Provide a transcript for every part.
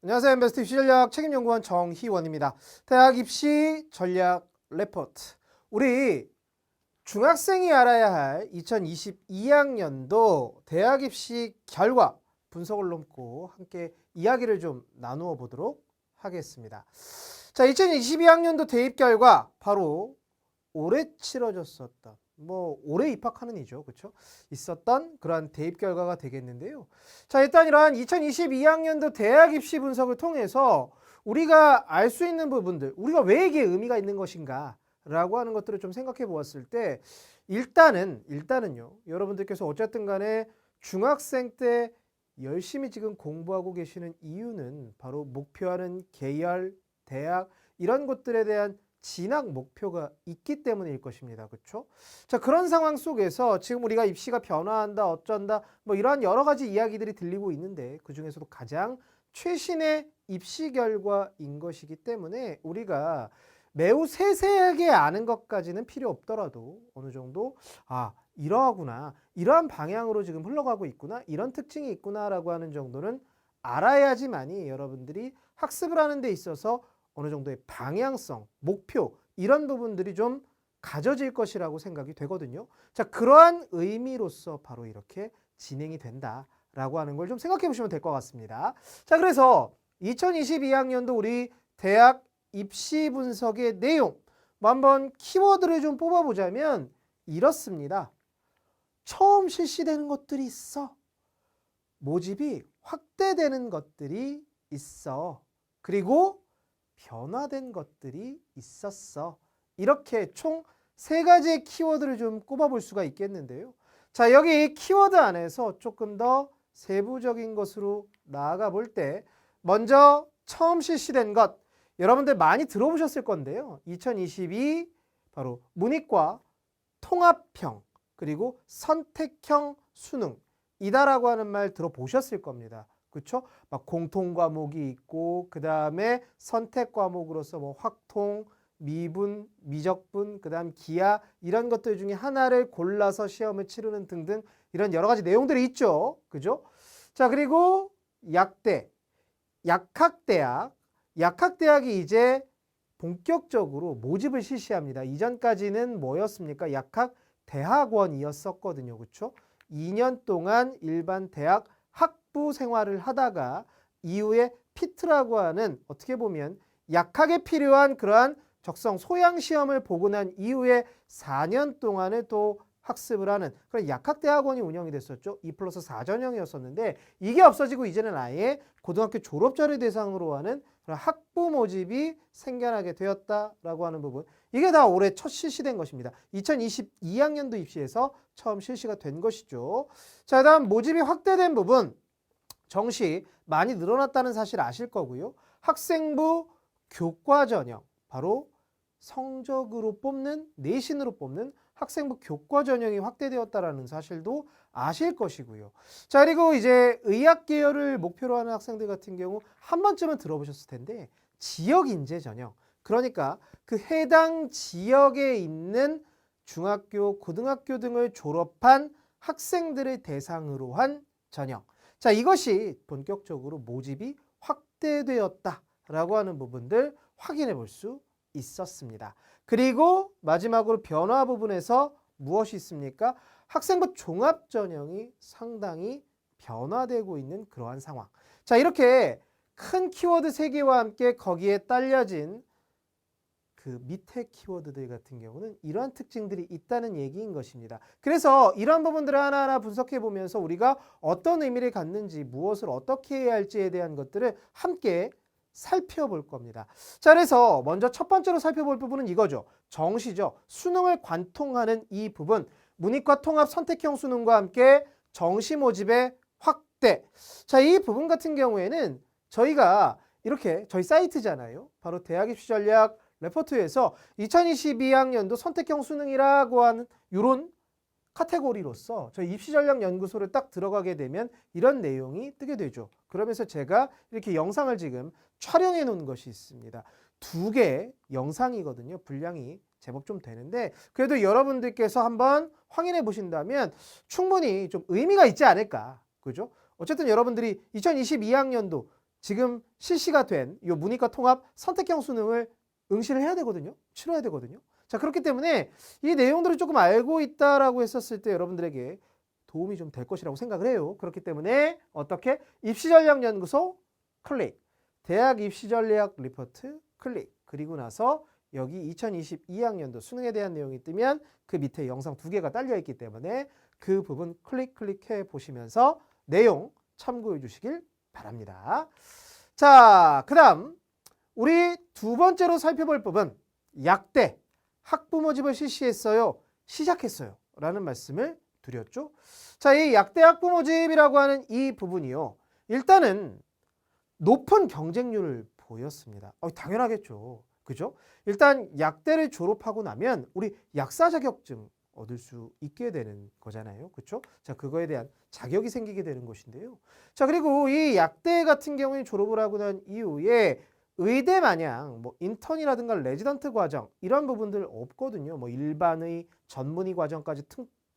안녕하세요. 엠베스트 입시 전략 책임연구원 정희원입니다. 대학 입시 전략 레포트. 우리 중학생이 알아야 할 2022학년도 대학 입시 결과 분석을 놓고 함께 이야기를 좀 나누어 보도록 하겠습니다. 자, 2022학년도 대입 결과 바로 올해 치러졌었던 올해 입학하는 이죠. 그렇죠? 있었던 그러한 대입 결과가 되겠는데요. 자, 일단 이러한 2022학년도 대학 입시 분석을 통해서 우리가 알 수 있는 부분들, 우리가 왜 이게 의미가 있는 것인가 라고 하는 것들을 좀 생각해 보았을 때 일단은요. 여러분들께서 어쨌든 간에 중학생 때 열심히 지금 공부하고 계시는 이유는 바로 목표하는 계열, 대학 이런 것들에 대한 진학 목표가 있기 때문일 것입니다. 그렇죠? 자, 그런 상황 속에서 지금 우리가 입시가 변화한다, 어쩐다, 이러한 여러 가지 이야기들이 들리고 있는데 그중에서도 가장 최신의 입시 결과인 것이기 때문에 우리가 매우 세세하게 아는 것까지는 필요 없더라도 어느 정도 이러하구나, 이러한 방향으로 지금 흘러가고 있구나, 이런 특징이 있구나라고 하는 정도는 알아야지만이 여러분들이 학습을 하는 데 있어서 어느 정도의 방향성, 목표 이런 부분들이 좀 가져질 것이라고 생각이 되거든요. 자, 그러한 의미로서 바로 이렇게 진행이 된다라고 하는 걸 좀 생각해 보시면 될 것 같습니다. 자, 그래서 2022학년도 우리 대학 입시 분석의 내용 한번 키워드를 좀 뽑아보자면 이렇습니다. 처음 실시되는 것들이 있어. 모집이 확대되는 것들이 있어. 그리고 변화된 것들이 있었어. 이렇게 총 3가지의 키워드를 좀 꼽아볼 수가 있겠는데요. 자, 여기 키워드 안에서 조금 더 세부적인 것으로 나아가 볼 때 먼저 처음 실시된 것 여러분들 많이 들어보셨을 건데요. 2022 바로 문이과 통합형 그리고 선택형 수능 이다라고 하는 말 들어보셨을 겁니다. 그렇죠? 막 공통 과목이 있고 그 다음에 선택 과목으로서 확통, 미분, 미적분, 그 다음 기하 이런 것들 중에 하나를 골라서 시험을 치르는 등등 이런 여러 가지 내용들이 있죠. 그죠? 자, 그리고 약대, 약학대학이 이제 본격적으로 모집을 실시합니다. 이전까지는 뭐였습니까? 약학대학원이었었거든요. 그렇죠? 2년 동안 일반 대학 학부 생활을 하다가 이후에 피트라고 하는 어떻게 보면 약학에 필요한 그러한 적성 소양 시험을 보고 난 이후에 4년 동안을 또 학습을 하는 그런 약학대학원이 운영이 됐었죠. 2+4 전형이었었는데 이게 없어지고 이제는 아예 고등학교 졸업자를 대상으로 하는 그런 학부 모집이 생겨나게 되었다라고 하는 부분. 이게 다 올해 첫 실시된 것입니다. 2022학년도 입시에서 처음 실시가 된 것이죠. 자, 다음 모집이 확대된 부분. 정시 많이 늘어났다는 사실 아실 거고요. 학생부 교과 전형, 바로 성적으로 뽑는, 내신으로 뽑는 학생부 교과 전형이 확대되었다는 사실도 아실 것이고요. 자, 그리고 이제 의학 계열을 목표로 하는 학생들 같은 경우 한 번쯤은 들어보셨을 텐데 지역인재 전형, 그러니까 그 해당 지역에 있는 중학교, 고등학교 등을 졸업한 학생들을 대상으로 한 전형. 자, 이것이 본격적으로 모집이 확대되었다라고 하는 부분들 확인해 볼 수 있었습니다. 그리고 마지막으로 변화 부분에서 무엇이 있습니까? 학생부 종합 전형이 상당히 변화되고 있는 그러한 상황. 자, 이렇게 큰 키워드 3개와 함께 거기에 딸려진 그 밑에 키워드들 같은 경우는 이러한 특징들이 있다는 얘기인 것입니다. 그래서 이러한 부분들을 하나하나 분석해 보면서 우리가 어떤 의미를 갖는지 무엇을 어떻게 해야 할지에 대한 것들을 함께 살펴볼 겁니다. 자, 그래서 먼저 첫 번째로 살펴볼 부분은 이거죠. 정시죠. 수능을 관통하는 이 부분. 문이과 통합 선택형 수능과 함께 정시 모집의 확대. 자, 이 부분 같은 경우에는 저희가 이렇게 저희 사이트잖아요. 바로 대학 입시 전략 레포트에서 2022학년도 선택형 수능이라고 하는 이런 카테고리로서 저희 입시전략연구소를 딱 들어가게 되면 이런 내용이 뜨게 되죠. 그러면서 제가 이렇게 영상을 지금 촬영해 놓은 것이 있습니다. 2개 영상이거든요. 분량이 제법 좀 되는데 그래도 여러분들께서 한번 확인해 보신다면 충분히 좀 의미가 있지 않을까. 그죠? 어쨌든 여러분들이 2022학년도 지금 실시가 된 이 문이과 통합 선택형 수능을 응시를 해야 되거든요. 치러야 되거든요. 자, 그렇기 때문에 이 내용들을 조금 알고 있다라고 했었을 때 여러분들에게 도움이 좀 될 것이라고 생각을 해요. 그렇기 때문에 어떻게? 입시전략연구소 클릭, 대학 입시전략 리포트 클릭, 그리고 나서 여기 2022학년도 수능에 대한 내용이 뜨면 그 밑에 영상 2개가 딸려 있기 때문에 그 부분 클릭해 보시면서 내용 참고해 주시길 바랍니다. 자, 그 다음 우리 두 번째로 살펴볼 법은 약대 학부 모집을 실시했어요. 시작했어요. 라는 말씀을 드렸죠. 자, 이 약대 학부 모집이라고 하는 이 부분이요. 일단은 높은 경쟁률을 보였습니다. 당연하겠죠. 그죠? 일단 약대를 졸업하고 나면 우리 약사 자격증 얻을 수 있게 되는 거잖아요. 그렇죠? 자, 그거에 대한 자격이 생기게 되는 것인데요. 자, 그리고 이 약대 같은 경우에 졸업을 하고 난 이후에 의대 마냥 뭐 인턴이라든가 레지던트 과정 이런 부분들 없거든요. 뭐 일반의 전문의 과정까지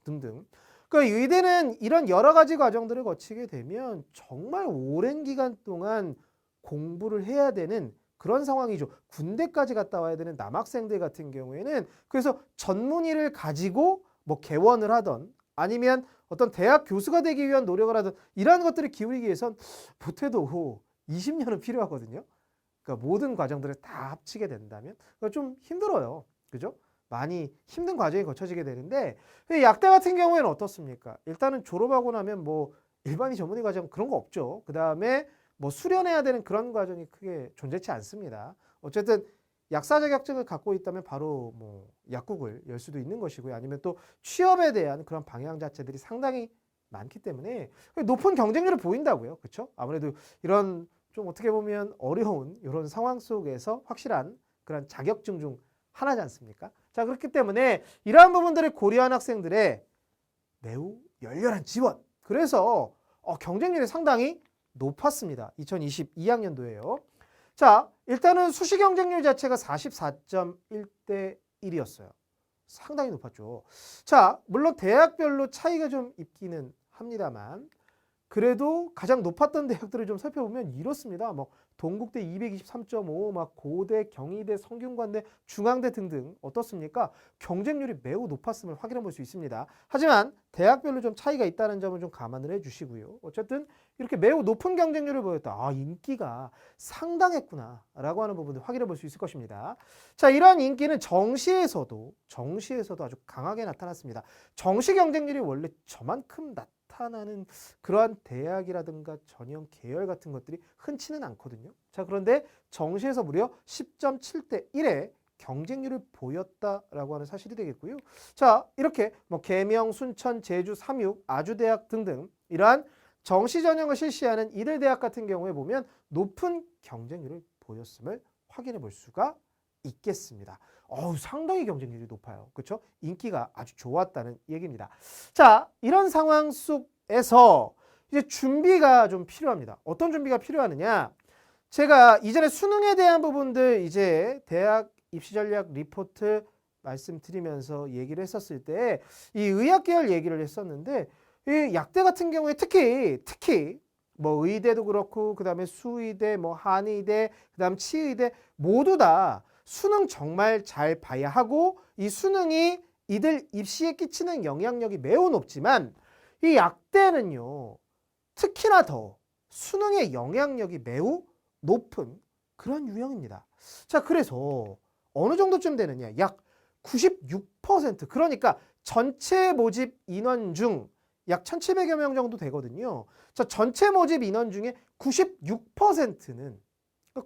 등등. 그러니까 의대는 이런 여러 가지 과정들을 거치게 되면 정말 오랜 기간 동안 공부를 해야 되는 그런 상황이죠. 군대까지 갔다 와야 되는 남학생들 같은 경우에는 그래서 전문의를 가지고 뭐 개원을 하던 아니면 어떤 대학 교수가 되기 위한 노력을 하던 이러한 것들을 기울이기 위해선 못해도 20년은 필요하거든요. 그러니까 모든 과정들을 다 합치게 된다면 좀 힘들어요. 그죠? 많이 힘든 과정이 거쳐지게 되는데 약대 같은 경우에는 어떻습니까? 일단은 졸업하고 나면 뭐 일반의 전문의 과정 그런 거 없죠. 그 다음에 뭐 수련해야 되는 그런 과정이 크게 존재치 않습니다. 어쨌든 약사 자격증을 갖고 있다면 바로 뭐 약국을 열 수도 있는 것이고요. 아니면 또 취업에 대한 그런 방향 자체들이 상당히 많기 때문에 높은 경쟁률을 보인다고요. 그렇죠? 아무래도 이런 좀 어떻게 보면 어려운 이런 상황 속에서 확실한 그런 자격증 중 하나지 않습니까? 자, 그렇기 때문에 이러한 부분들을 고려한 학생들의 매우 열렬한 지원. 그래서 경쟁률이 상당히 높았습니다. 2022학년도에요. 자, 일단은 수시 경쟁률 자체가 44.1대 1이었어요. 상당히 높았죠. 자, 물론 대학별로 차이가 좀 있기는 합니다만 그래도 가장 높았던 대학들을 좀 살펴보면 이렇습니다. 뭐 동국대 223.5, 막 고대, 경희대, 성균관대, 중앙대 등등 어떻습니까? 경쟁률이 매우 높았음을 확인해 볼 수 있습니다. 하지만 대학별로 좀 차이가 있다는 점을 좀 감안을 해주시고요. 어쨌든 이렇게 매우 높은 경쟁률을 보였다. 인기가 상당했구나 라고 하는 부분을 확인해 볼 수 있을 것입니다. 자, 이러한 인기는 정시에서도 아주 강하게 나타났습니다. 정시 경쟁률이 원래 저만큼 나타나는 그러한 대학이라든가 전형 계열 같은 것들이 흔치는 않거든요. 자, 그런데 정시에서 무려 10.7대 1의 경쟁률을 보였다라고 하는 사실이 되겠고요. 자, 이렇게 뭐 계명, 순천, 제주, 삼육, 아주대학 등등 이러한 정시 전형을 실시하는 이들 대학 같은 경우에 보면 높은 경쟁률을 보였음을 확인해 볼 수가 있겠습니다. 상당히 경쟁률이 높아요. 그렇죠? 인기가 아주 좋았다는 얘기입니다. 자, 이런 상황 속에서 이제 준비가 좀 필요합니다. 어떤 준비가 필요하느냐? 제가 이전에 수능에 대한 부분들 이제 대학 입시 전략 리포트 말씀드리면서 얘기를 했었을 때 이 의학 계열 얘기를 했었는데 이 약대 같은 경우에 특히 뭐 의대도 그렇고 그다음에 수의대, 뭐 한의대, 그다음 치의대 모두 다 수능 정말 잘 봐야 하고 이 수능이 이들 입시에 끼치는 영향력이 매우 높지만 이 약대는요. 특히나 더 수능의 영향력이 매우 높은 그런 유형입니다. 자, 그래서 어느 정도쯤 되느냐? 약 96% 그러니까 전체 모집 인원 중 약 1,700여 명 정도 되거든요. 자, 전체 모집 인원 중에 96%는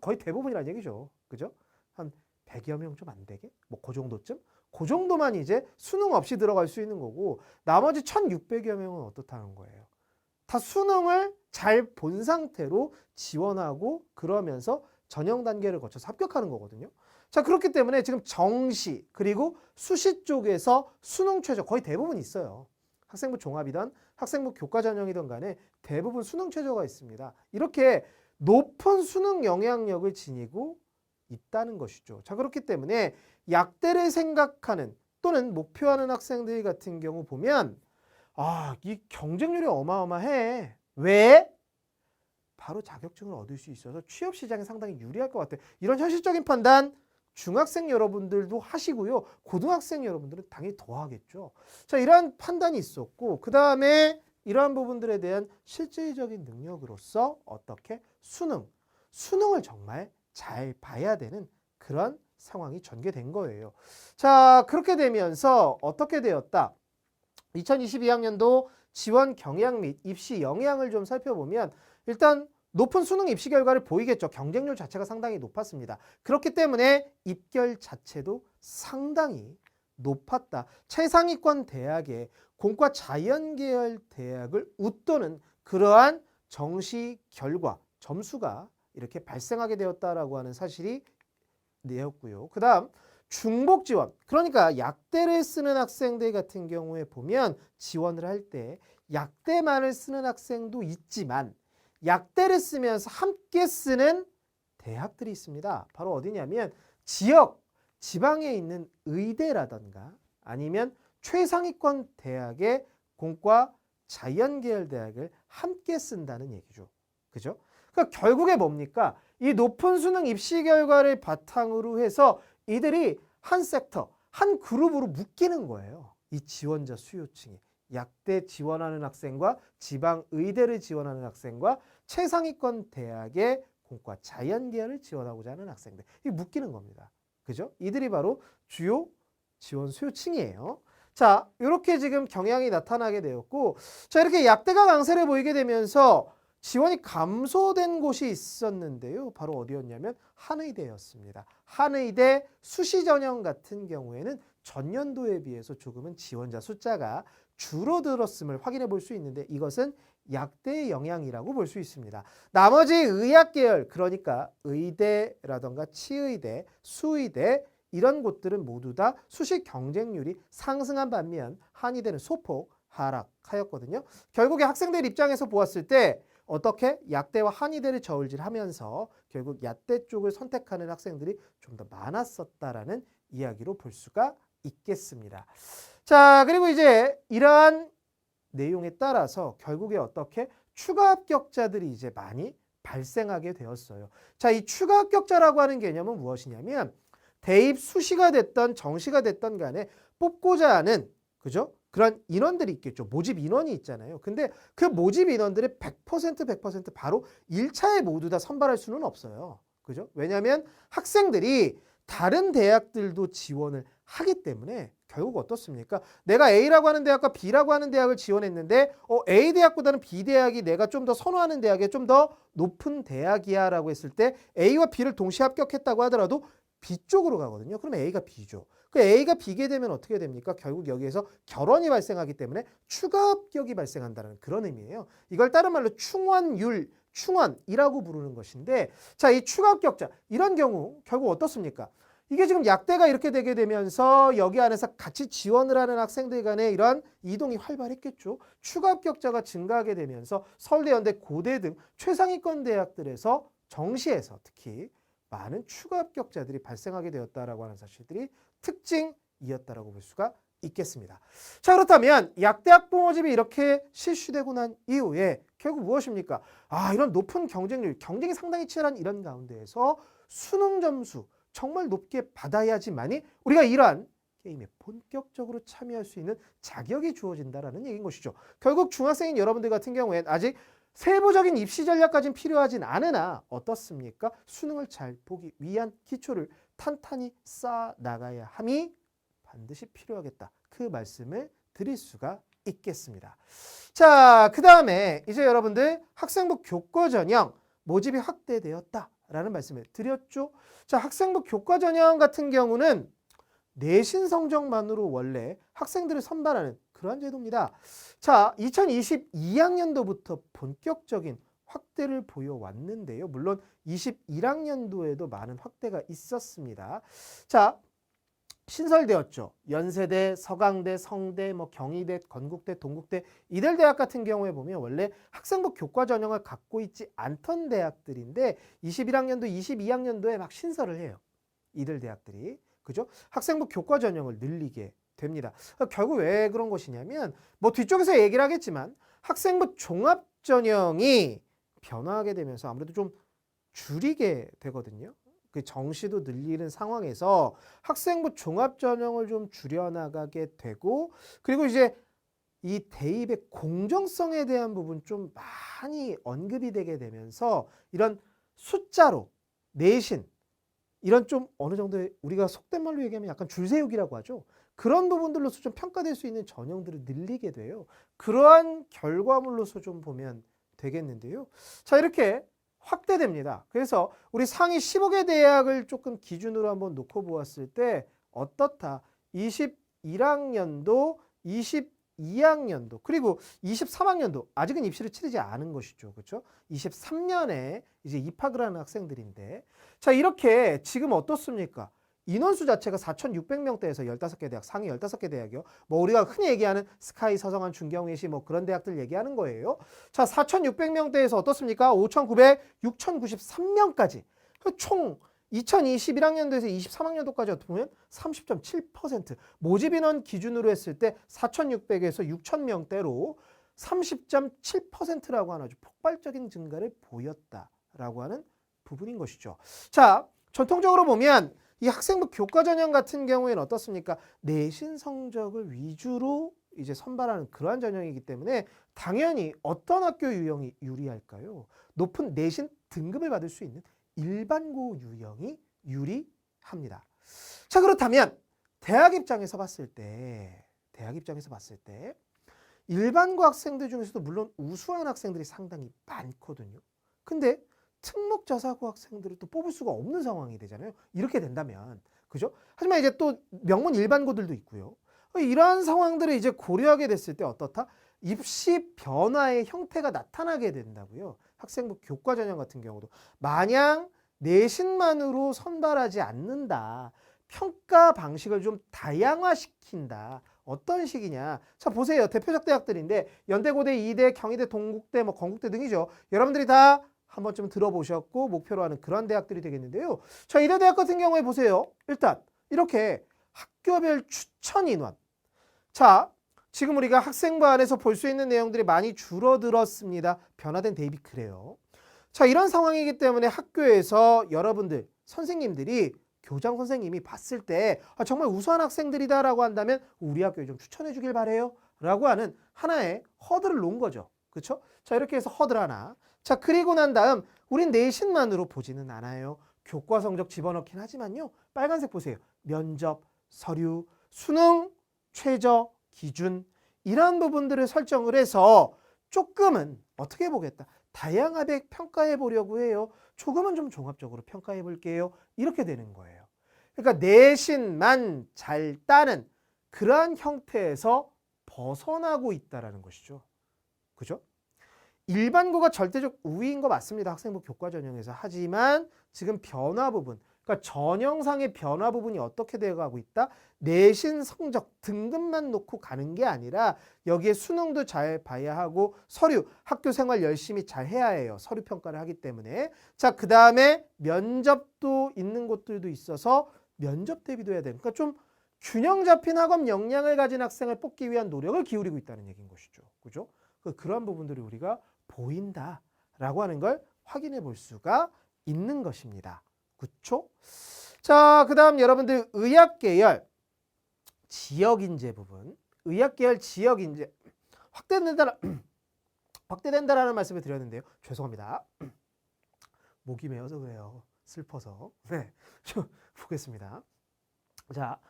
거의 대부분이라는 얘기죠. 그죠? 한 100여 명 좀 안 되게? 뭐 그 정도쯤? 그 정도만 이제 수능 없이 들어갈 수 있는 거고 나머지 1,600여 명은 어떻다는 거예요. 다 수능을 잘 본 상태로 지원하고 그러면서 전형 단계를 거쳐서 합격하는 거거든요. 자, 그렇기 때문에 지금 정시 그리고 수시 쪽에서 수능 최저 거의 대부분 있어요. 학생부 종합이든 학생부 교과 전형이든 간에 대부분 수능 최저가 있습니다. 이렇게 높은 수능 영향력을 지니고 있다는 것이죠. 자, 그렇기 때문에 약대를 생각하는 또는 목표하는 학생들 같은 경우 보면 이 경쟁률이 어마어마해. 왜? 바로 자격증을 얻을 수 있어서 취업 시장에 상당히 유리할 것 같아요. 이런 현실적인 판단 중학생 여러분들도 하시고요. 고등학생 여러분들은 당연히 더 하겠죠. 자, 이러한 판단이 있었고 그 다음에 이러한 부분들에 대한 실질적인 능력으로서 어떻게 수능을 정말 잘 봐야 되는 그런 상황이 전개된 거예요. 자, 그렇게 되면서 어떻게 되었다? 2022학년도 지원 경향 및 입시 영향을 좀 살펴보면 일단 높은 수능 입시 결과를 보이겠죠. 경쟁률 자체가 상당히 높았습니다. 그렇기 때문에 입결 자체도 상당히 높았다. 최상위권 대학의 공과 자연계열 대학을 웃도는 그러한 정시 결과, 점수가 이렇게 발생하게 되었다라고 하는 사실이 내었고요. 그 다음 중복 지원, 그러니까 약대를 쓰는 학생들 같은 경우에 보면 지원을 할 때 약대만을 쓰는 학생도 있지만 약대를 쓰면서 함께 쓰는 대학들이 있습니다. 바로 어디냐면 지방에 있는 의대라던가 아니면 최상위권 대학의 공과 자연계열 대학을 함께 쓴다는 얘기죠. 그죠? 그러니까 결국에 뭡니까? 이 높은 수능 입시 결과를 바탕으로 해서 이들이 한 섹터, 한 그룹으로 묶이는 거예요. 이 지원자 수요층이. 약대 지원하는 학생과 지방 의대를 지원하는 학생과 최상위권 대학의 공과 자연계열을 지원하고자 하는 학생들. 이 묶이는 겁니다. 그죠? 이들이 바로 주요 지원 수요층이에요. 자, 이렇게 지금 경향이 나타나게 되었고, 자, 이렇게 약대가 강세를 보이게 되면서 지원이 감소된 곳이 있었는데요. 바로 어디였냐면 한의대였습니다. 한의대 수시 전형 같은 경우에는 전년도에 비해서 조금은 지원자 숫자가 줄어들었음을 확인해 볼 수 있는데 이것은 약대의 영향이라고 볼 수 있습니다. 나머지 의학계열, 그러니까 의대라던가 치의대, 수의대 이런 곳들은 모두 다 수시 경쟁률이 상승한 반면 한의대는 소폭 하락하였거든요. 결국에 학생들 입장에서 보았을 때 어떻게 약대와 한의대를 저울질하면서 결국 약대 쪽을 선택하는 학생들이 좀 더 많았었다라는 이야기로 볼 수가 있겠습니다. 자, 그리고 이제 이러한 내용에 따라서 결국에 어떻게 추가 합격자들이 이제 많이 발생하게 되었어요. 자, 이 추가 합격자라고 하는 개념은 무엇이냐면 대입 수시가 됐던 정시가 됐던 간에 뽑고자 하는, 그죠? 그런 인원들이 있겠죠. 모집 인원이 있잖아요. 근데 그 모집 인원들의 100% 바로 1차에 모두 다 선발할 수는 없어요. 그죠? 왜냐하면 학생들이 다른 대학들도 지원을 하기 때문에 결국 어떻습니까? 내가 A라고 하는 대학과 B라고 하는 대학을 지원했는데 A 대학보다는 B 대학이 내가 좀 더 선호하는 대학에 좀 더 높은 대학이야 라고 했을 때 A와 B를 동시에 합격했다고 하더라도 B 쪽으로 가거든요. 그러면 A가 B죠. 그 A가 B게 되면 어떻게 됩니까? 결국 여기에서 결원이 발생하기 때문에 추가 합격이 발생한다는 그런 의미예요. 이걸 다른 말로 충원이라고 부르는 것인데, 자, 이 추가 합격자 이런 경우 결국 어떻습니까? 이게 지금 약대가 이렇게 되게 되면서 여기 안에서 같이 지원을 하는 학생들 간의 이런 이동이 활발했겠죠. 추가 합격자가 증가하게 되면서 서울대, 연대, 고대 등 최상위권 대학들에서 정시에서 특히 많은 추가 합격자들이 발생하게 되었다라고 하는 사실들이 특징이었다라고 볼 수가 있겠습니다. 자, 그렇다면 약대 학부 모집이 이렇게 실시되고 난 이후에 결국 무엇입니까? 이런 높은 경쟁률, 경쟁이 상당히 치열한 이런 가운데에서 수능 점수 정말 높게 받아야지만이 우리가 이러한 게임에 본격적으로 참여할 수 있는 자격이 주어진다라는 얘기인 것이죠. 결국 중학생인 여러분들 같은 경우엔 아직 세부적인 입시 전략까지는 필요하진 않으나 어떻습니까? 수능을 잘 보기 위한 기초를 탄탄히 쌓아 나가야 함이 반드시 필요하겠다. 그 말씀을 드릴 수가 있겠습니다. 자, 그 다음에 이제 여러분들 학생부 교과 전형 모집이 확대되었다라는 말씀을 드렸죠. 자, 학생부 교과 전형 같은 경우는 내신 성적만으로 원래 학생들을 선발하는 그러한 제도입니다. 자, 2022학년도부터 본격적인 확대를 보여왔는데요. 물론 21학년도에도 많은 확대가 있었습니다. 자, 신설되었죠. 연세대, 서강대, 성대, 경희대, 건국대, 동국대 이들 대학 같은 경우에 보면 원래 학생부 교과 전형을 갖고 있지 않던 대학들인데 21학년도, 22학년도에 막 신설을 해요. 이들 대학들이. 그죠? 학생부 교과 전형을 늘리게 됩니다. 결국 왜 그런 것이냐면 뒤쪽에서 얘기를 하겠지만 학생부 종합 전형이 변화하게 되면서 아무래도 좀 줄이게 되거든요. 그 정시도 늘리는 상황에서 학생부 종합전형을 좀 줄여나가게 되고, 그리고 이제 이 대입의 공정성에 대한 부분 좀 많이 언급이 되게 되면서 이런 숫자로 내신 이런 좀 어느 정도의 우리가 속된 말로 얘기하면 약간 줄세우기라고 하죠. 그런 부분들로서 좀 평가될 수 있는 전형들을 늘리게 돼요. 그러한 결과물로서 좀 보면 되겠는데요. 자, 이렇게 확대됩니다. 그래서 우리 상위 15개 대학을 조금 기준으로 한번 놓고 보았을 때 어떻다? 21학년도, 22학년도, 그리고 23학년도 아직은 입시를 치르지 않은 것이죠. 그렇죠? 23년에 이제 입학을 하는 학생들인데, 자, 이렇게 지금 어떻습니까? 인원수 자체가 4,600명대에서 15개 대학, 상위 15개 대학이요. 뭐 우리가 흔히 얘기하는 스카이, 서성한, 중경외시 뭐 그런 대학들 얘기하는 거예요. 자, 4,600명대에서 어떻습니까? 5,900, 6,093명까지. 총 2021학년도에서 23학년도까지 어떻게 보면 30.7%. 모집 인원 기준으로 했을 때 4,600에서 6,000명대로 30.7%라고 하는 아주 폭발적인 증가를 보였다라고 하는 부분인 것이죠. 자, 전통적으로 보면 이 학생부 교과 전형 같은 경우에는 어떻습니까? 내신 성적을 위주로 이제 선발하는 그러한 전형이기 때문에 당연히 어떤 학교 유형이 유리할까요? 높은 내신 등급을 받을 수 있는 일반고 유형이 유리합니다. 자, 그렇다면 대학 입장에서 봤을 때 일반고 학생들 중에서도 물론 우수한 학생들이 상당히 많거든요. 근데 특목자사고 학생들을 또 뽑을 수가 없는 상황이 되잖아요. 이렇게 된다면. 그죠? 하지만 이제 또 명문 일반고들도 있고요. 이러한 상황들을 이제 고려하게 됐을 때 어떻다? 입시 변화의 형태가 나타나게 된다고요. 학생부 교과 전형 같은 경우도. 마냥 내신만으로 선발하지 않는다. 평가 방식을 좀 다양화시킨다. 어떤 식이냐. 자, 보세요. 대표적 대학들인데 연대고대, 이대, 경희대, 동국대, 뭐 건국대 등이죠. 여러분들이 다 한 번쯤 들어보셨고 목표로 하는 그런 대학들이 되겠는데요. 자, 이대 대학 같은 경우에 보세요. 일단 이렇게 학교별 추천 인원. 자, 지금 우리가 학생부 안에서 볼 수 있는 내용들이 많이 줄어들었습니다. 변화된 대입이 그래요. 자, 이런 상황이기 때문에 학교에서 여러분들, 선생님들이 교장 선생님이 봤을 때 정말 우수한 학생들이다라고 한다면 우리 학교에 좀 추천해 주길 바래요 라고 하는 하나의 허들을 놓은 거죠. 그렇죠? 자, 이렇게 해서 허들 하나. 자, 그리고 난 다음 우린 내신만으로 보지는 않아요. 교과 성적 집어넣긴 하지만요. 빨간색 보세요. 면접, 서류, 수능, 최저, 기준 이러한 부분들을 설정을 해서 조금은 어떻게 보겠다. 다양하게 평가해 보려고 해요. 조금은 좀 종합적으로 평가해 볼게요. 이렇게 되는 거예요. 그러니까 내신만 잘 따는 그러한 형태에서 벗어나고 있다는 것이죠. 그죠? 일반고가 절대적 우위인 거 맞습니다. 학생부 교과 전형에서. 하지만 지금 변화 부분, 그러니까 전형상의 변화 부분이 어떻게 되어가고 있다? 내신 성적 등급만 놓고 가는 게 아니라 여기에 수능도 잘 봐야 하고 서류, 학교 생활 열심히 잘 해야 해요. 서류 평가를 하기 때문에. 자, 그 다음에 면접도 있는 곳들도 있어서 면접 대비도 해야 돼요. 그러니까 좀 균형 잡힌 학업 역량을 가진 학생을 뽑기 위한 노력을 기울이고 있다는 얘기인 것이죠. 그죠? 그러한 부분들이 우리가 보인다라고 하는 걸 확인해 볼 수가 있는 것입니다. 그렇죠? 자, 그 다음 여러분들 의학계열 지역인재 부분. 의학계열 지역인재 확대된다라는 말씀을 드렸는데요. 죄송합니다. 목이 메어서 그래요. 슬퍼서. 네, 좀 보겠습니다. 자,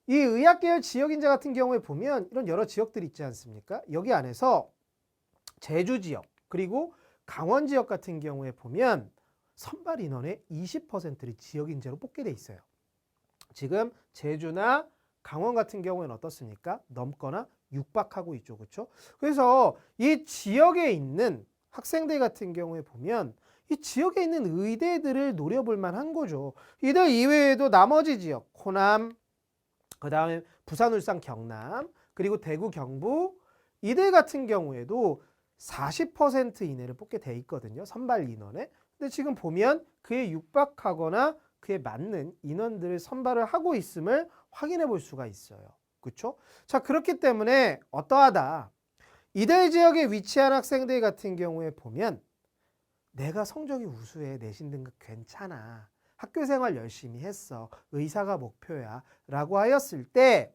이 의학계열 지역인재 같은 경우에 보면 이런 여러 지역들이 있지 않습니까? 여기 안에서 제주 지역 그리고 강원 지역 같은 경우에 보면 선발 인원의 20%를 지역 인재로 뽑게 돼 있어요. 지금 제주나 강원 같은 경우에는 어떻습니까? 넘거나 육박하고 있죠. 그렇죠? 그래서 이 지역에 있는 학생들 같은 경우에 보면 이 지역에 있는 의대들을 노려볼 만한 거죠. 이들 이외에도 나머지 지역, 호남, 그 다음에 부산, 울산, 경남, 그리고 대구, 경북 이들 같은 경우에도 40% 이내를 뽑게 돼 있거든요. 선발 인원에. 근데 지금 보면 그에 육박하거나 그에 맞는 인원들을 선발을 하고 있음을 확인해 볼 수가 있어요. 그렇죠? 자, 그렇기 때문에 어떠하다. 이들 지역에 위치한 학생들 같은 경우에 보면 내가 성적이 우수해, 내신 등급 괜찮아, 학교 생활 열심히 했어, 의사가 목표야 라고 하였을 때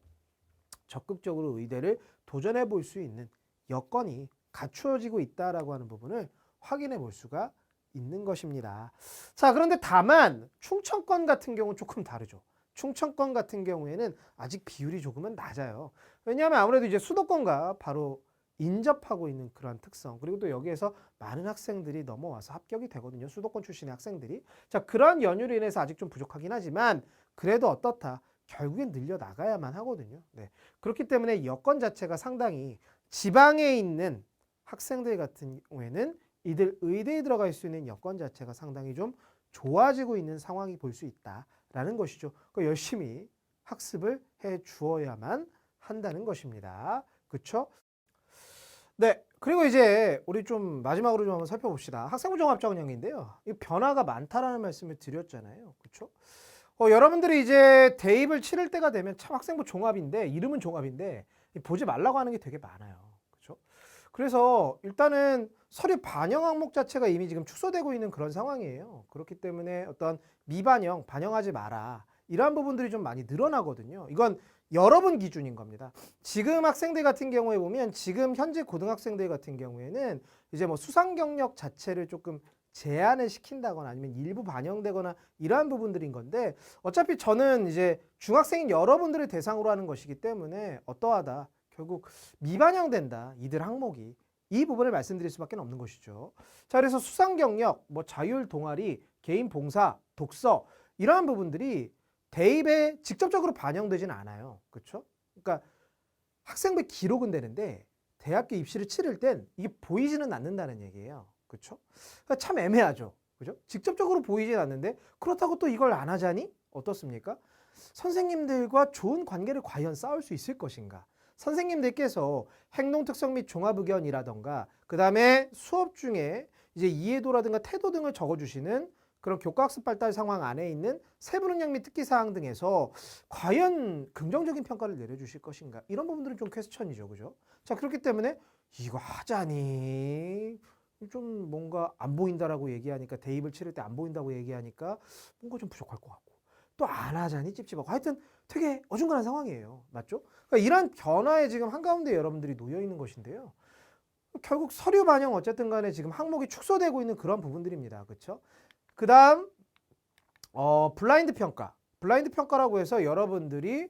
적극적으로 의대를 도전해 볼 수 있는 여건이 갖추어지고 있다라고 하는 부분을 확인해 볼 수가 있는 것입니다. 자, 그런데 다만 충청권 같은 경우는 조금 다르죠. 충청권 같은 경우에는 아직 비율이 조금은 낮아요. 왜냐하면 아무래도 이제 수도권과 바로 인접하고 있는 그러한 특성, 그리고 또 여기에서 많은 학생들이 넘어와서 합격이 되거든요. 수도권 출신의 학생들이. 자, 그러한 연유로 인해서 아직 좀 부족하긴 하지만 그래도 어떻다, 결국엔 늘려나가야만 하거든요. 네. 그렇기 때문에 여건 자체가 상당히 지방에 있는 학생들 같은 경우에는 이들 의대에 들어갈 수 있는 여건 자체가 상당히 좀 좋아지고 있는 상황이 볼 수 있다라는 것이죠. 그러니까 열심히 학습을 해 주어야만 한다는 것입니다. 그렇죠? 네. 그리고 이제 우리 좀 마지막으로 좀 한번 살펴봅시다. 학생부 종합전형인데요. 이 변화가 많다라는 말씀을 드렸잖아요. 그렇죠? 여러분들이 이제 대입을 치를 때가 되면 참 학생부 종합인데, 이름은 종합인데 보지 말라고 하는 게 되게 많아요. 그렇죠? 그래서 일단은 서류 반영 항목 자체가 이미 지금 축소되고 있는 그런 상황이에요. 그렇기 때문에 어떤 미반영, 반영하지 마라, 이러한 부분들이 좀 많이 늘어나거든요. 이건 여러분 기준인 겁니다. 지금 학생들 같은 경우에 보면, 지금 현재 고등학생들 같은 경우에는 이제 뭐 수상 경력 자체를 조금 제한을 시킨다거나 아니면 일부 반영되거나 이러한 부분들인 건데, 어차피 저는 이제 중학생인 여러분들을 대상으로 하는 것이기 때문에 어떠하다, 결국 미반영된다, 이들 항목이, 이 부분을 말씀드릴 수밖에 없는 것이죠. 자, 그래서 수상 경력, 뭐 자율 동아리, 개인 봉사, 독서, 이러한 부분들이 대입에 직접적으로 반영되지는 않아요. 그렇죠? 그러니까 학생부 기록은 되는데 대학교 입시를 치를 땐 이게 보이지는 않는다는 얘기예요. 그렇죠? 그러니까 참 애매하죠. 그죠? 직접적으로 보이진 않는데 그렇다고 또 이걸 안 하자니 어떻습니까? 선생님들과 좋은 관계를 과연 쌓을 수 있을 것인가? 선생님들께서 행동특성 및 종합의견이라던가, 그 다음에 수업 중에 이제 이해도라든가 태도 등을 적어주시는 그런 교과학습 발달 상황 안에 있는 세부 능력 및 특기사항 등에서 과연 긍정적인 평가를 내려주실 것인가? 이런 부분들은 좀 퀘스천이죠. 그죠? 자, 그렇기 때문에 이거 하자니 좀 뭔가 안 보인다라고 얘기하니까, 대입을 치를 때 안 보인다고 얘기하니까 뭔가 좀 부족할 것 같고, 또 안 하자니 찝찝하고, 하여튼 되게 어중간한 상황이에요. 맞죠? 그러니까 이러한 변화에 지금 한가운데 여러분들이 놓여 있는 것인데요. 결국 서류 반영 어쨌든 간에 지금 항목이 축소되고 있는 그런 부분들입니다. 그렇죠? 그 다음 블라인드 평가. 블라인드 평가라고 해서 여러분들이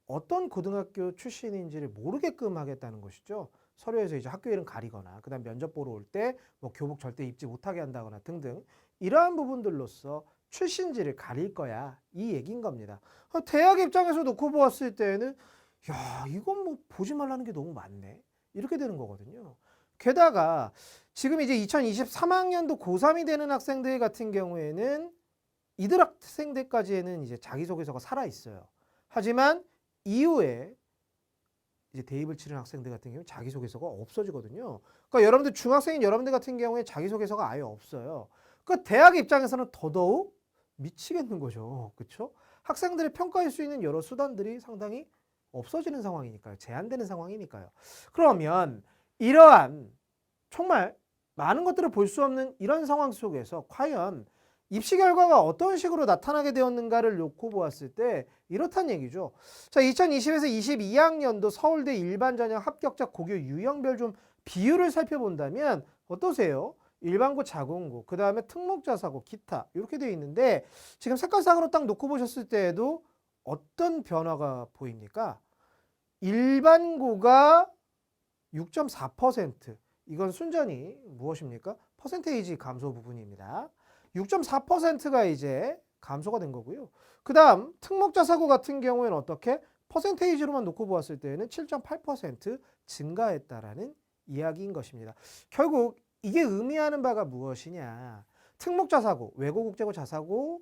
어떤 고등학교 출신인지를 모르게끔 하겠다는 것이죠. 서류에서 이제 학교 이름 가리거나, 그 다음 면접 보러 올 때 뭐 교복 절대 입지 못하게 한다거나 등등, 이러한 부분들로서 출신지를 가릴 거야, 이 얘기인 겁니다. 대학 입장에서 놓고 보았을 때는 야, 이건 뭐 보지 말라는 게 너무 많네, 이렇게 되는 거거든요. 게다가 지금 이제 2023학년도 고3이 되는 학생들 같은 경우에는 이들 학생들까지는 이제 자기소개서가 살아있어요. 하지만 이후에 이제 대입을 치른 학생들 같은 경우는 자기소개서가 없어지거든요. 그러니까 여러분들 중학생인 여러분들 같은 경우에 자기소개서가 아예 없어요. 그러니까 대학 입장에서는 더더욱 미치겠는 거죠. 그렇죠? 학생들이 평가할 수 있는 여러 수단들이 상당히 없어지는 상황이니까요. 제한되는 상황이니까요. 그러면 이러한 정말 많은 것들을 볼 수 없는 이런 상황 속에서 과연 입시 결과가 어떤 식으로 나타나게 되었는가를 놓고 보았을 때 이렇다는 얘기죠. 자, 2020에서 22학년도 서울대 일반 전형 합격자 고교 유형별 좀 비율을 살펴본다면 어떠세요? 일반고, 자공고, 그 다음에 특목자사고, 기타, 이렇게 되어 있는데 지금 색깔상으로 딱 놓고 보셨을 때에도 어떤 변화가 보입니까? 일반고가 6.4%, 이건 순전히 무엇입니까? 퍼센테이지 감소 부분입니다. 6.4%가 이제 감소가 된 거고요. 그 다음 특목자사고 같은 경우에는 어떻게? 퍼센테이지로만 놓고 보았을 때는 7.8% 증가했다라는 이야기인 것입니다. 결국 이게 의미하는 바가 무엇이냐? 특목자사고, 외고국제고 자사고,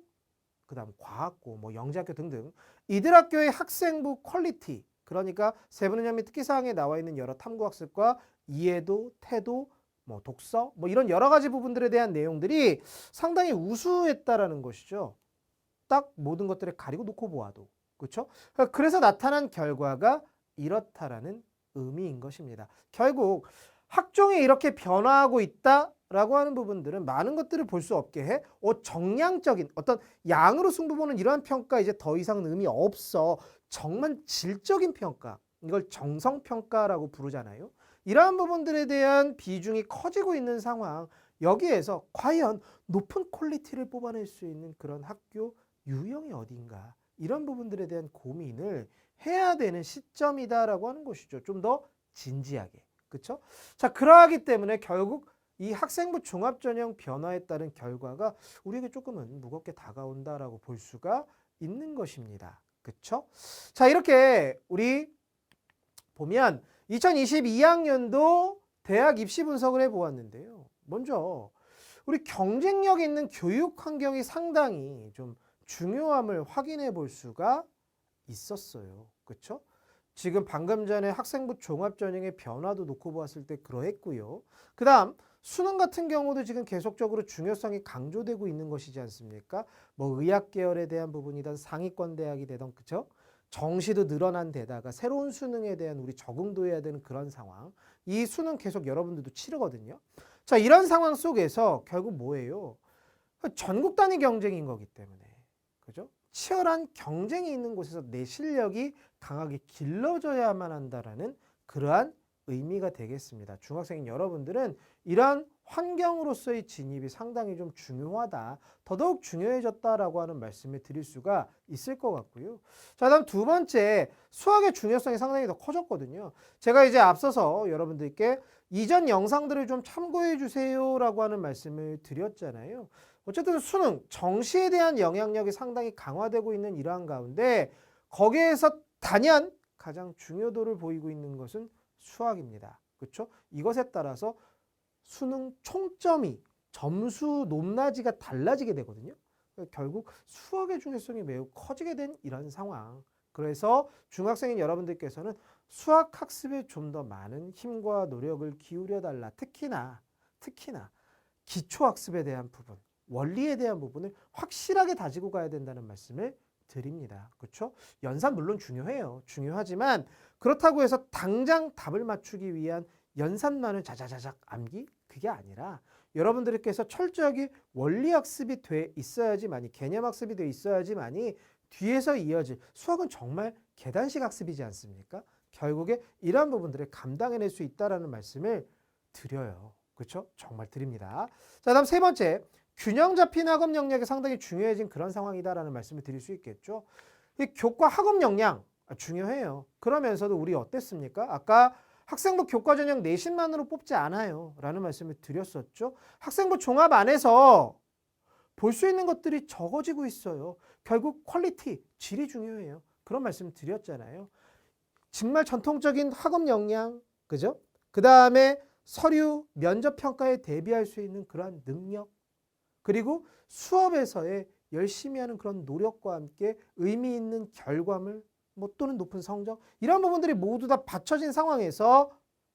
그 다음 과학고, 뭐 영재학교 등등, 이들 학교의 학생부 퀄리티, 그러니까 세부능력 및 특기사항에 나와 있는 여러 탐구학습과 이해도, 태도, 뭐 독서, 뭐 이런 여러 가지 부분들에 대한 내용들이 상당히 우수했다라는 것이죠. 딱 모든 것들을 가리고 놓고 보아도. 그렇죠? 그래서 나타난 결과가 이렇다라는 의미인 것입니다. 결국 학종이 이렇게 변화하고 있다, 라고 하는 부분들은 많은 것들을 볼 수 없게 해. 정량적인 어떤 양으로 승부 보는 이러한 평가 이제 더 이상 의미 없어. 정말 질적인 평가. 이걸 정성평가라고 부르잖아요. 이러한 부분들에 대한 비중이 커지고 있는 상황. 여기에서 과연 높은 퀄리티를 뽑아낼 수 있는 그런 학교 유형이 어딘가. 이런 부분들에 대한 고민을 해야 되는 시점이다라고 하는 것이죠. 좀 더 진지하게. 그렇죠? 자, 그러하기 때문에 결국 이 학생부 종합전형 변화에 따른 결과가 우리에게 조금은 무겁게 다가온다라고 볼 수가 있는 것입니다. 그렇죠? 자, 이렇게 우리 보면 2022학년도 대학 입시 분석을 해보았는데요. 먼저 우리 경쟁력 있는 교육 환경이 상당히 좀 중요함을 확인해 볼 수가 있었어요. 그렇죠? 지금 방금 전에 학생부 종합전형의 변화도 놓고 보았을 때 그러했고요. 그 다음 수능 같은 경우도 지금 계속적으로 중요성이 강조되고 있는 것이지 않습니까? 뭐 의학 계열에 대한 부분이든 상위권 대학이 되던 그쵸? 정시도 늘어난 데다가 새로운 수능에 대한 우리 적응도 해야 되는 그런 상황. 이 수능 계속 여러분들도 치르거든요. 자, 이런 상황 속에서 결국 뭐예요? 전국 단위 경쟁인 거기 때문에. 그죠? 치열한 경쟁이 있는 곳에서 내 실력이 강하게 길러져야만 한다라는 그러한 의미가 되겠습니다. 중학생인 여러분들은 이러한 환경으로서의 진입이 상당히 좀 중요하다. 더더욱 중요해졌다라고 하는 말씀을 드릴 수가 있을 것 같고요. 자, 다음 두 번째, 수학의 중요성이 상당히 더 커졌거든요. 제가 이제 앞서서 여러분들께 이전 영상들을 좀 참고해 주세요라고 하는 말씀을 드렸잖아요. 어쨌든 수능, 정시에 대한 영향력이 상당히 강화되고 있는 이러한 가운데 거기에서 단연 가장 중요도를 보이고 있는 것은 수학입니다. 그렇죠? 이것에 따라서 수능 총점이 점수 높낮이가 달라지게 되거든요. 결국 수학의 중요성이 매우 커지게 된 이런 상황. 그래서 중학생인 여러분들께서는 수학 학습에 좀 더 많은 힘과 노력을 기울여 달라. 특히나 기초학습에 대한 부분, 원리에 대한 부분을 확실하게 다지고 가야 된다는 말씀을 드립니다. 그렇죠? 연산 물론 중요해요. 중요하지만 그렇다고 해서 당장 답을 맞추기 위한 연산만을 자자자작 암기? 그게 아니라 여러분들께서 철저하게 원리 학습이 돼 있어야지만이, 개념 학습이 돼 있어야지만이 뒤에서 이어질 수학은 정말 계단식 학습이지 않습니까? 결국에 이러한 부분들을 감당해낼 수 있다는 말씀을 드려요. 그렇죠? 정말 드립니다. 자, 다음 세 번째, 균형 잡힌 학업 역량이 상당히 중요해진 그런 상황이다라는 말씀을 드릴 수 있겠죠. 이 교과 학업 역량 중요해요. 그러면서도 우리 어땠습니까? 아까 학생부 교과 전형 내신만으로 뽑지 않아요 라는 말씀을 드렸었죠. 학생부 종합 안에서 볼 수 있는 것들이 적어지고 있어요. 결국 퀄리티, 질이 중요해요. 그런 말씀 드렸잖아요. 정말 전통적인 학업 역량, 그죠? 그 다음에 서류, 면접 평가에 대비할 수 있는 그러한 능력, 그리고 수업에서의 열심히 하는 그런 노력과 함께 의미 있는 결과물, 뭐 또는 높은 성적, 이런 부분들이 모두 다 받쳐진 상황에서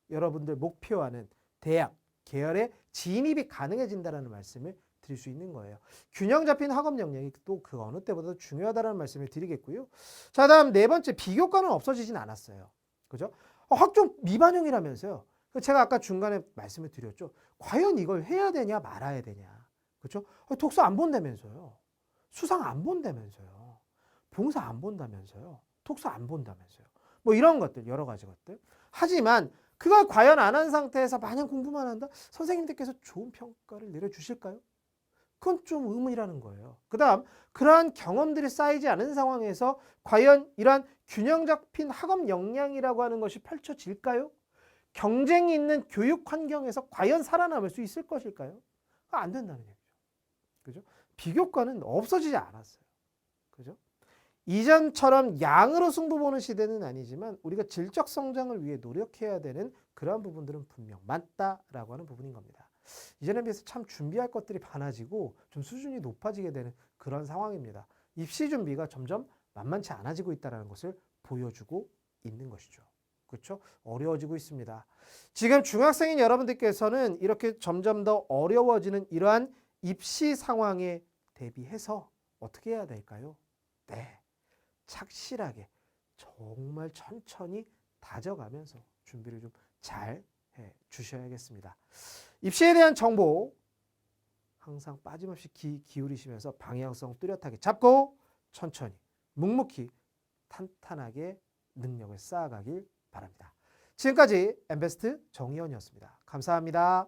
여러분들 목표하는 대학, 계열에 진입이 가능해진다는 말씀을 드릴 수 있는 거예요. 균형 잡힌 학업 역량이 또 그 어느 때보다 중요하다는 말씀을 드리겠고요. 자, 다음 네 번째, 비교과는 없어지진 않았어요. 그죠? 학종 미반영이라면서요. 제가 아까 중간에 말씀을 드렸죠. 과연 이걸 해야 되냐 말아야 되냐. 그렇죠? 독서 안 본다면서요. 수상 안 본다면서요. 봉사 안 본다면서요. 독서 안 본다면서요. 뭐 이런 것들, 여러 가지 것들. 하지만 그걸 과연 안 한 상태에서 마냥 공부만 한다? 선생님들께서 좋은 평가를 내려주실까요? 그건 좀 의문이라는 거예요. 그 다음, 그러한 경험들이 쌓이지 않은 상황에서 과연 이러한 균형 잡힌 학업 역량이라고 하는 것이 펼쳐질까요? 경쟁이 있는 교육 환경에서 과연 살아남을 수 있을 것일까요? 안 된다는 얘기죠. 그죠? 비교과는 없어지지 않았어요. 그죠? 이전처럼 양으로 승부 보는 시대는 아니지만 우리가 질적 성장을 위해 노력해야 되는 그러한 부분들은 분명 맞다라고 하는 부분인 겁니다. 이전에 비해서 참 준비할 것들이 많아지고 좀 수준이 높아지게 되는 그런 상황입니다. 입시 준비가 점점 만만치 않아지고 있다는 것을 보여주고 있는 것이죠. 그렇죠? 어려워지고 있습니다. 지금 중학생인 여러분들께서는 이렇게 점점 더 어려워지는 이러한 입시 상황에 대비해서 어떻게 해야 될까요? 네, 착실하게 정말 천천히 다져가면서 준비를 좀 잘 해 주셔야겠습니다. 입시에 대한 정보 항상 빠짐없이 기울이시면서 방향성 뚜렷하게 잡고 천천히 묵묵히 탄탄하게 능력을 쌓아가길 바랍니다. 지금까지 엠베스트 정의원이었습니다. 감사합니다.